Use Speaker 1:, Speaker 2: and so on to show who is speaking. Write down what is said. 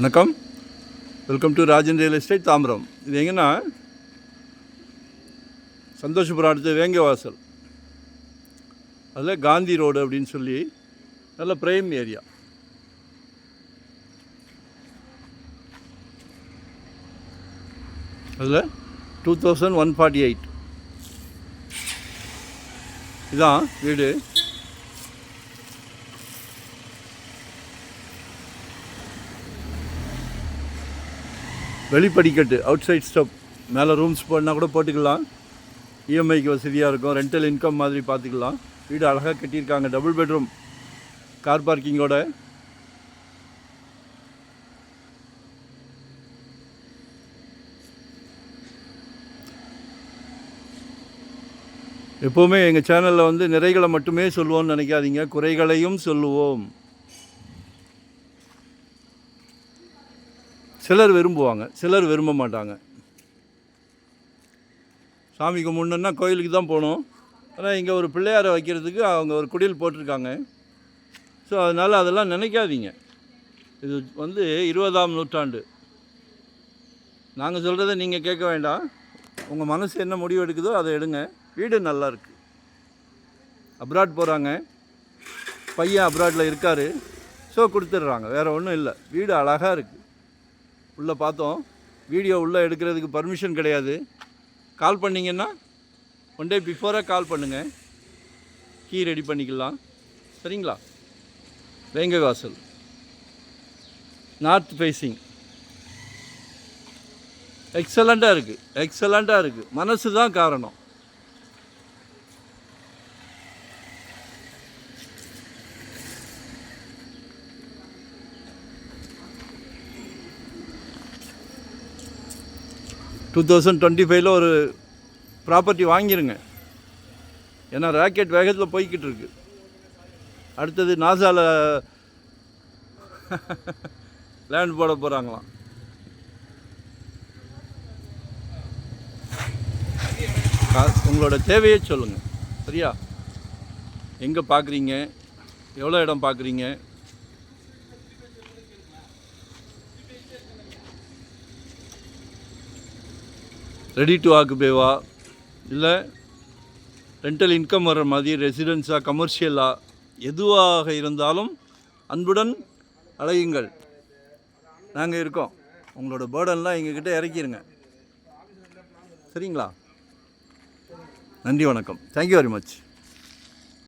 Speaker 1: வணக்கம். Welcome to Rajan real estate Tambaram. இது எங்கன்னா சந்தோஷபுரம் அடுத்து வேங்கவாசல், அதில் காந்தி ரோடு அப்படின்னு சொல்லி நல்ல பிரைம் ஏரியா. அதில் 2148 இதுதான் வீடு. வெளிப்படிக்கட்டு, அவுட் சைட் ஸ்டெப், மேலே ரூம்ஸ் போடனா கூட போட்டுக்கலாம். இஎம்ஐக்கு வசதியாக இருக்கும். ரெண்டல் இன்கம் மாதிரி பார்த்துக்கலாம். வீடு அழகாக கட்டியிருக்காங்க. டபுள் பெட்ரூம், கார் பார்க்கிங்கோட. எப்போவுமே எங்கள் சேனலில் வந்து நிறைகளை மட்டுமே சொல்லுவோம்னு நினைக்காதீங்க, குறைகளையும் சொல்லுவோம். சிலர் விரும்புவாங்க, சிலர் விரும்ப மாட்டாங்க. சாமி கும்பிடணுன்னா கோயிலுக்கு தான் போகணும். ஆனால் இங்கே ஒரு பிள்ளையாரை வைக்கிறதுக்கு அவங்க ஒரு குடில் போட்டிருக்காங்க. ஸோ அதனால் அதெல்லாம் நினைக்காதீங்க. இது வந்து 20ஆம் நூற்றாண்டு. நாங்கள் சொல்கிறத நீங்கள் கேட்க வேண்டாம். உங்கள் மனசு என்ன முடிவு எடுக்குதோ அதை எடுங்க. வீடு நல்லா இருக்குது. அப்ராட் போகிறாங்க, பையன் அப்ராடில் இருக்கார். ஸோ கொடுத்துட்றாங்க, வேறு ஒன்றும் இல்லை. வீடு அழகாக இருக்குது. உள்ளே பார்த்தோம். வீடியோ உள்ளே எடுக்கிறதுக்கு பர்மிஷன் கிடையாது. கால் பண்ணிங்கன்னா 1 டே பிஃபோராக கால் பண்ணுங்கள், கீ ரெடி பண்ணிக்கலாம். சரிங்களா? வேங்கவாசல், நார்த் ஃபேஸிங். எக்ஸலண்ட்டாக இருக்குது, எக்ஸலண்ட்டாக இருக்குது. மனசு தான் காரணம். டூ 2025 ஒரு ப்ராப்பர்ட்டி வாங்கிருங்க. ஏன்னா ராக்கெட் வேகத்தில் போய்கிட்டு இருக்கு. அடுத்தது நாசாவில் லேண்ட் போட போகிறாங்களாம். உங்களோட தேவையை சொல்லுங்கள். சரியா? எங்கே பார்க்குறீங்க, எவ்வளோ இடம் பார்க்குறீங்க, ரெடி டு ஆக்குபேவா, இல்லை ரெண்டல் இன்கம் வர்ற மாதிரி ரெசிடென்ஸாக, கமர்ஷியலாக, எதுவாக இருந்தாலும் அன்புடன் அழையுங்கள். நாங்கள் இருக்கோம். உங்களோட பேர்டன்லாம் எங்ககிட்ட இறக்கிடுங்க. சரிங்களா? நன்றி, வணக்கம். Thank you very much.